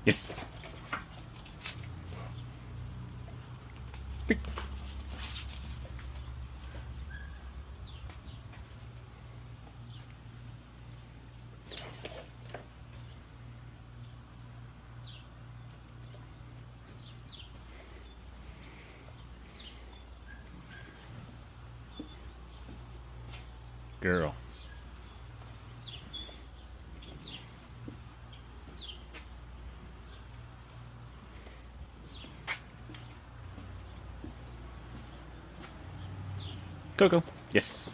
Yes. Pick. Girl. Coco. Yes.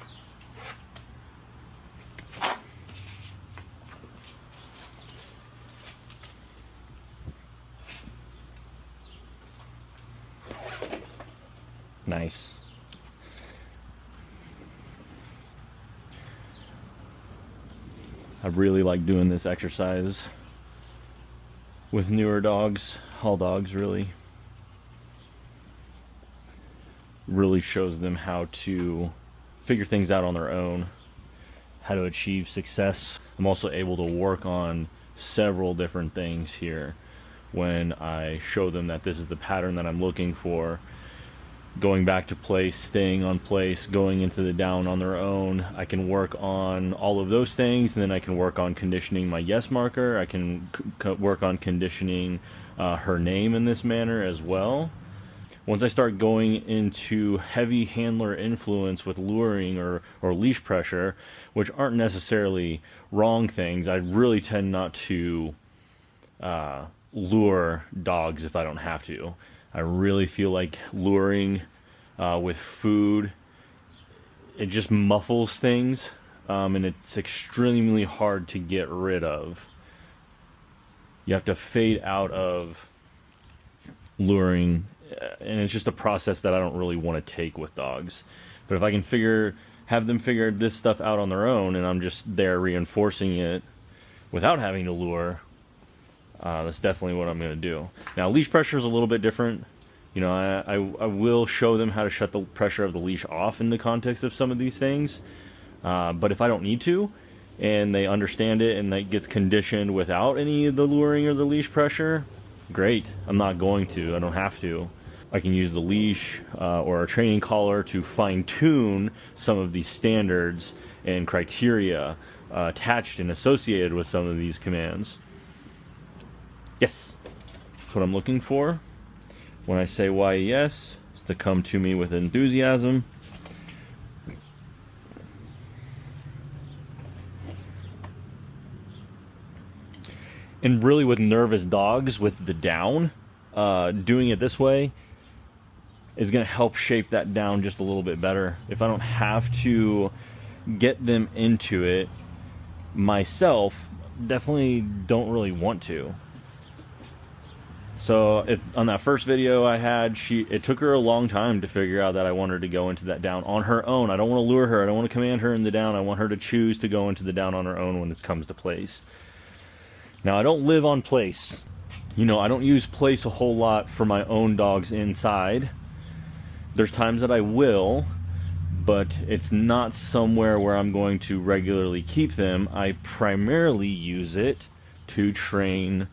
Nice. I really like doing this exercise with newer dogs, all dogs really shows them how to figure things out on their own, how to achieve success. I'm also able to work on several different things here when I show them that this is the pattern that I'm looking for. Going back to place, staying on place, going into the down on their own. I can work on all of those things, and then I can work on conditioning my yes marker. I can work on conditioning her name in this manner as well. Once I start going into heavy handler influence with luring or leash pressure, which aren't necessarily wrong things, I really tend not to lure dogs if I don't have to. I really feel like luring with food, it just muffles things, and it's extremely hard to get rid of. You have to fade out of luring, and it's just a process that I don't really want to take with dogs. But if I can have them figure this stuff out on their own, and I'm just there reinforcing it without having to lure, that's definitely what I'm going to do. Now, leash pressure is a little bit different. You know, I will show them how to shut the pressure of the leash off in the context of some of these things. But if I don't need to, and they understand it, and that gets conditioned without any of the luring or the leash pressure, great. I'm not going to. I don't have to. I can use the leash or a training collar to fine-tune some of these standards and criteria attached and associated with some of these commands. Yes, that's what I'm looking for. When I say why yes, it's to come to me with enthusiasm. And really with nervous dogs, with the down, doing it this way is going to help shape that down just a little bit better. If I don't have to get them into it myself, definitely don't really want to. So on that first video I had, it took her a long time to figure out that I want her to go into that down on her own. I don't want to lure her. I don't want to command her in the down. I want her to choose to go into the down on her own when it comes to place. Now, I don't live on place. You know, I don't use place a whole lot for my own dogs inside. There's times that I will, but it's not somewhere where I'm going to regularly keep them. I primarily use it to train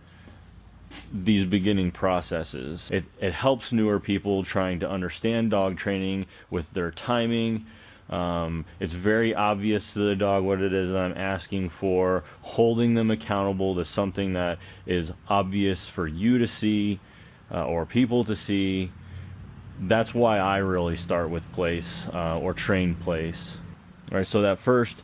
these beginning processes. It helps newer people trying to understand dog training with their timing. It's very obvious to the dog what it is that I'm asking for, holding them accountable to something that is obvious for you to see or people to see. That's why I really start with place or train place. All right, so that first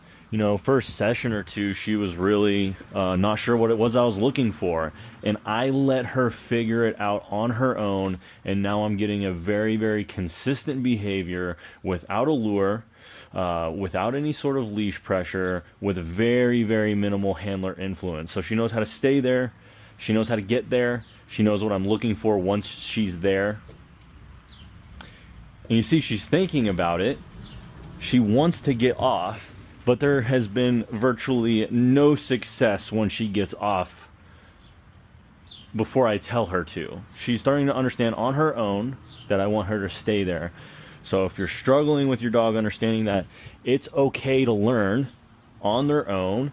session or two, she was really not sure what it was I was looking for, and I let her figure it out on her own, and now I'm getting a very, very consistent behavior without a lure, without any sort of leash pressure, with a very, very minimal handler influence. So she knows how to stay there, she knows how to get there, she knows what I'm looking for once she's there. And you see she's thinking about it, she wants to get off, but there has been virtually no success when she gets off before I tell her to. She's starting to understand on her own that I want her to stay there. So if you're struggling with your dog understanding that it's okay to learn on their own,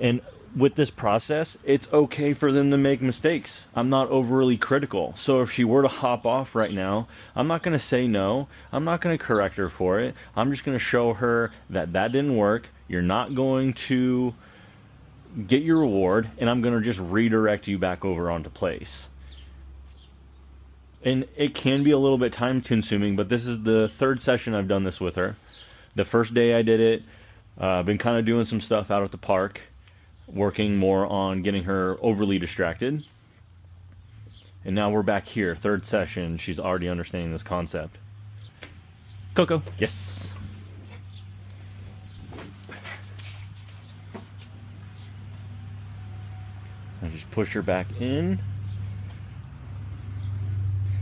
and with this process, it's okay for them to make mistakes. I'm not overly critical. So if she were to hop off right now, I'm not going to say no. I'm not going to correct her for it. I'm just going to show her that that didn't work. You're not going to get your reward, and I'm going to just redirect you back over onto place. And it can be a little bit time consuming, but this is the third session I've done this with her. The first day I did it, I've been kind of doing some stuff out at the park, working more on getting her overly distracted. And now we're back here, third session. She's already understanding this concept. Coco, yes. I just push her back in.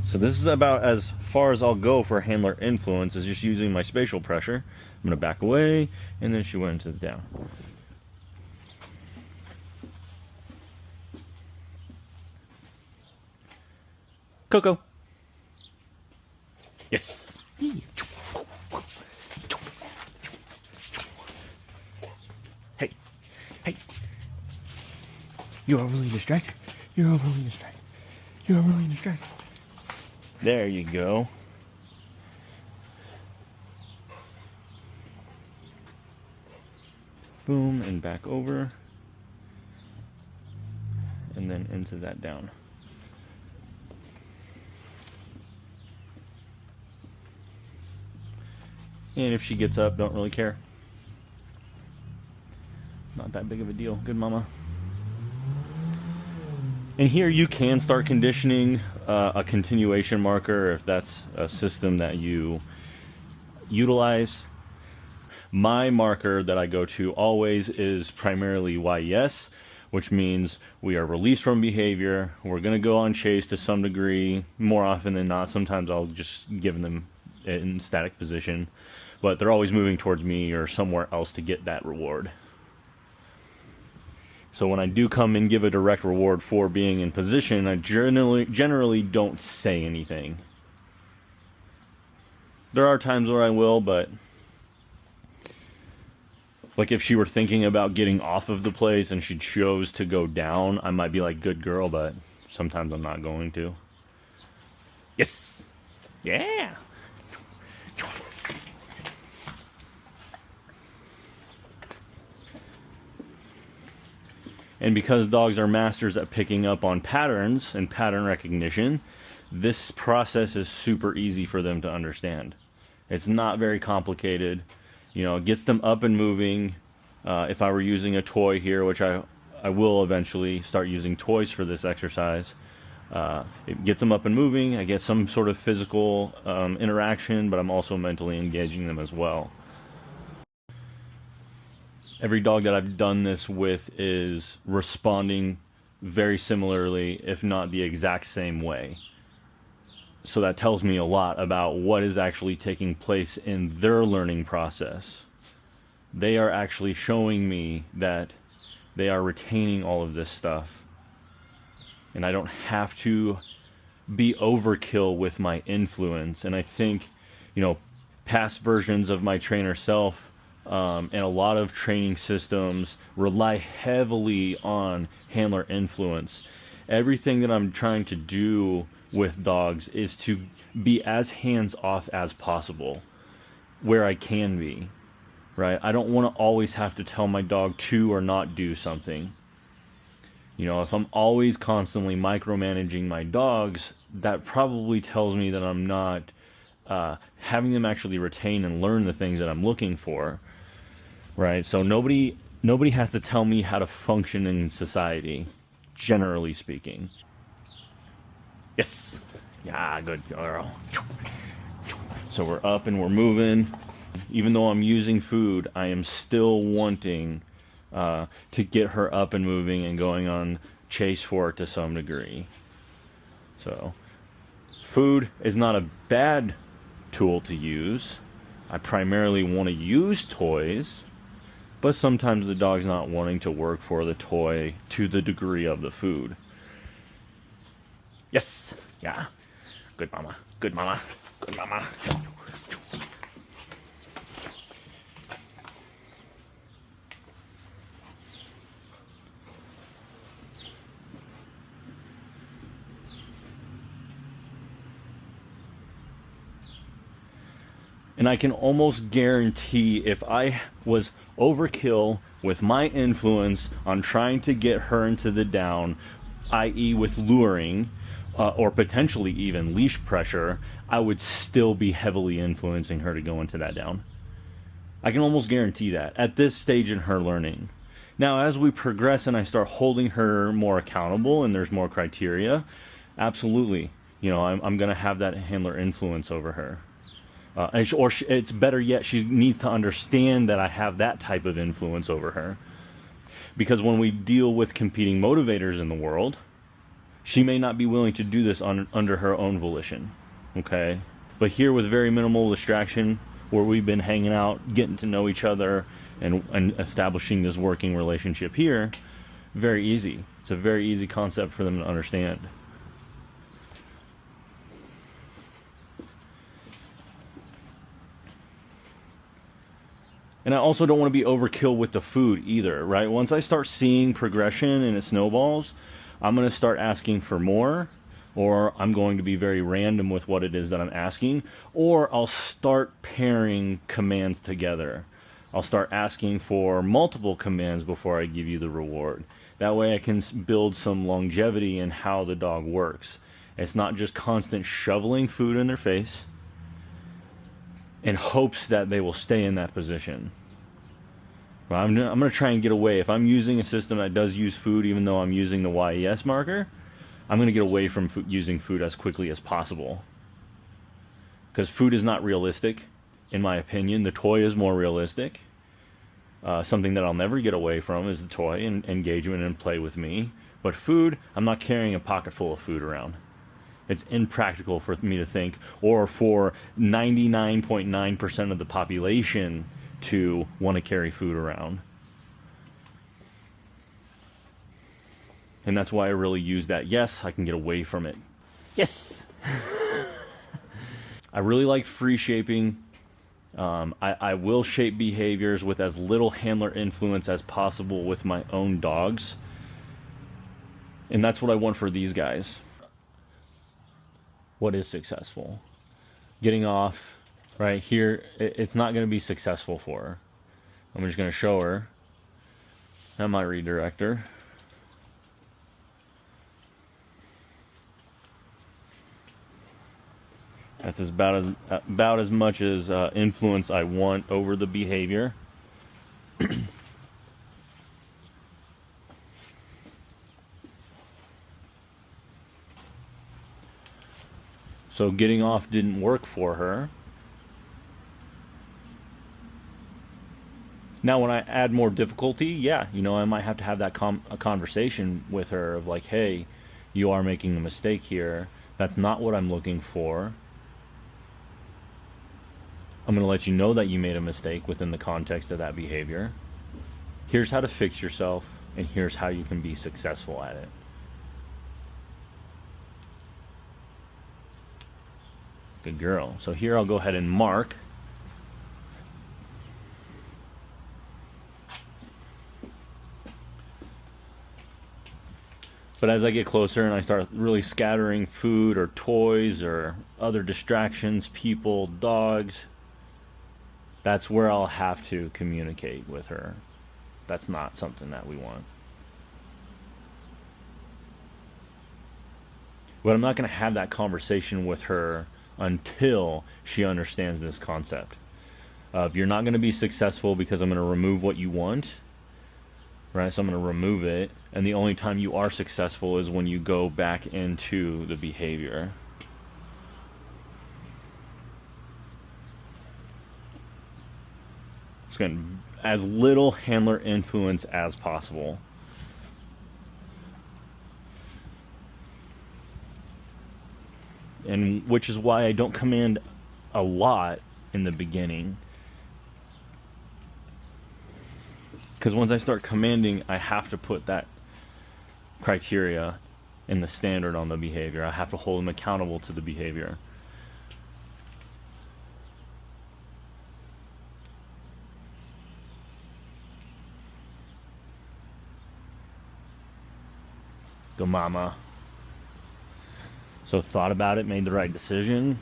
So this is about as far as I'll go for handler influence, is just using my spatial pressure. I'm going to back away, and then she went into the down. Coco. Yes. Hey. Hey. You are really distracted. You're overly distracted. You're overly distracted. There you go. Boom, and back over. And then into that down. And if she gets up, don't really care. Not that big of a deal. Good mama. And here you can start conditioning a continuation marker if that's a system that you utilize. My marker that I go to always is primarily YES, which means we are released from behavior. We're going to go on chase to some degree. More often than not, sometimes I'll just give them in static position, but they're always moving towards me or somewhere else to get that reward. So when I do come and give a direct reward for being in position, I generally don't say anything. There are times where I will, but like if she were thinking about getting off of the place and she chose to go down, I might be like, good girl, but sometimes I'm not going to. Yes! Yeah! And because dogs are masters at picking up on patterns and pattern recognition, this process is super easy for them to understand. It's not very complicated. You know, it gets them up and moving. If I were using a toy here, which I will eventually start using toys for this exercise, it gets them up and moving. I get some sort of physical interaction, but I'm also mentally engaging them as well. Every dog that I've done this with is responding very similarly, if not the exact same way. So that tells me a lot about what is actually taking place in their learning process. They are actually showing me that they are retaining all of this stuff. And I don't have to be overkill with my influence. And I think, you know, past versions of my trainer self and a lot of training systems rely heavily on handler influence. Everything that I'm trying to do with dogs is to be as hands-off as possible where I can be, right? I don't want to always have to tell my dog to or not do something. You know, if I'm always constantly micromanaging my dogs, that probably tells me that I'm not having them actually retain and learn the things that I'm looking for. Right, so nobody has to tell me how to function in society, generally speaking. Yes, yeah, good girl. So we're up and we're moving. Even though I'm using food, I am still wanting to get her up and moving and going on chase for it to some degree. So food is not a bad tool to use. I primarily want to use toys, but sometimes the dog's not wanting to work for the toy to the degree of the food. Yes, yeah, good mama, good mama, good mama. And I can almost guarantee if I was overkill with my influence on trying to get her into the down, i.e. with luring, or potentially even leash pressure, I would still be heavily influencing her to go into that down. I can almost guarantee that at this stage in her learning. Now, as we progress and I start holding her more accountable and there's more criteria, absolutely, you know, I'm going to have that handler influence over her. It's better yet, she needs to understand that I have that type of influence over her. Because when we deal with competing motivators in the world, she may not be willing to do this under her own volition, okay? But here with very minimal distraction, where we've been hanging out, getting to know each other, and establishing this working relationship here, very easy. It's a very easy concept for them to understand. And I also don't want to be overkill with the food either, right? Once I start seeing progression and it snowballs, I'm going to start asking for more, or I'm going to be very random with what it is that I'm asking, or I'll start pairing commands together. I'll start asking for multiple commands before I give you the reward. That way I can build some longevity in how the dog works. It's not just constant shoveling food in their face in hopes that they will stay in that position. Well, I'm going to try and get away. If I'm using a system that does use food, even though I'm using the YES marker, I'm going to get away from using food as quickly as possible. Because food is not realistic, in my opinion. The toy is more realistic. Something that I'll never get away from is the toy and engagement and play with me. But food, I'm not carrying a pocket full of food around. It's impractical for me to think, or for 99.9% of the population to want to carry food around. And that's why I really use that. Yes, I can get away from it. Yes! I really like free shaping. I will shape behaviors with as little handler influence as possible with my own dogs. And that's what I want for these guys. What is successful? Getting off right here, it's not going to be successful for her. I'm just going to show her. And my redirector. That's about as much as influence I want over the behavior. So getting off didn't work for her. Now when I add more difficulty, yeah, you know, I might have to have that a conversation with her of like, hey, you are making a mistake here. That's not what I'm looking for. I'm going to let you know that you made a mistake within the context of that behavior. Here's how to fix yourself, and here's how you can be successful at it. Good girl. So here I'll go ahead and mark. But as I get closer and I start really scattering food or toys or other distractions, people, dogs, that's where I'll have to communicate with her. That's not something that we want. But I'm not going to have that conversation with her until she understands this concept. If you're not going to be successful because I'm going to remove what you want, right? So I'm going to remove it, and the only time you are successful is when you go back into the behavior. It's going to as little handler influence as possible. And which is why I don't command a lot in the beginning. Because once I start commanding, I have to put that criteria in the standard on the behavior. I have to hold them accountable to the behavior. Go mama. So thought about it, made the right decision.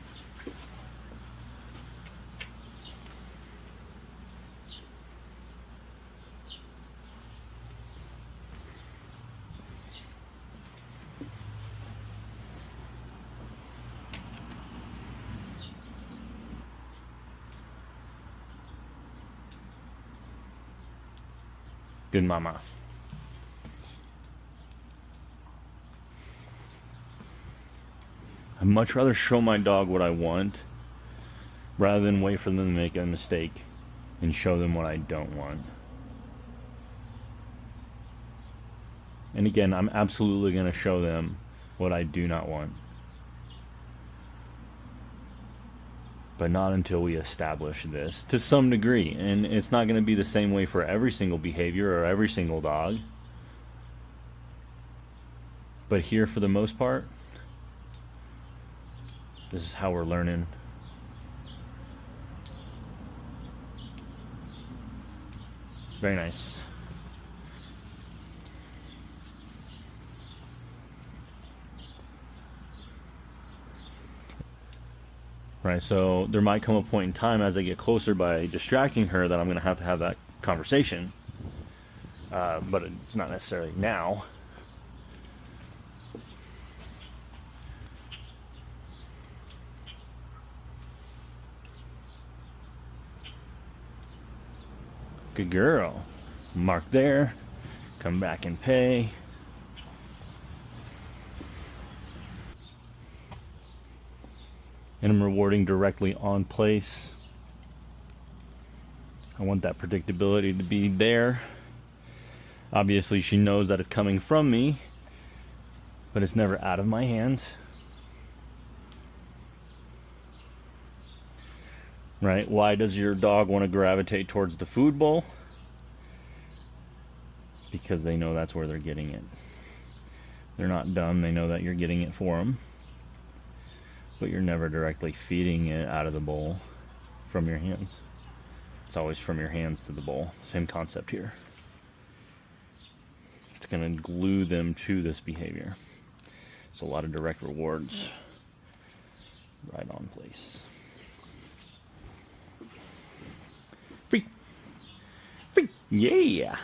Good mama. I'd much rather show my dog what I want rather than wait for them to make a mistake and show them what I don't want. And again, I'm absolutely going to show them what I do not want. But not until we establish this to some degree. And it's not going to be the same way for every single behavior or every single dog. But here, for the most part, this is how we're learning. Very nice. Right, so there might come a point in time as I get closer by distracting her that I'm going to have that conversation. But it's not necessarily now. Good girl. Mark there. Come back and pay. And I'm rewarding directly on place. I want that predictability to be there. Obviously, she knows that it's coming from me, but it's never out of my hands. Right? Why does your dog want to gravitate towards the food bowl? Because they know that's where they're getting it. They're not dumb. They know that you're getting it for them. But you're never directly feeding it out of the bowl from your hands. It's always from your hands to the bowl. Same concept here. It's going to glue them to this behavior. So a lot of direct rewards right on place. Free. Free. Yeah.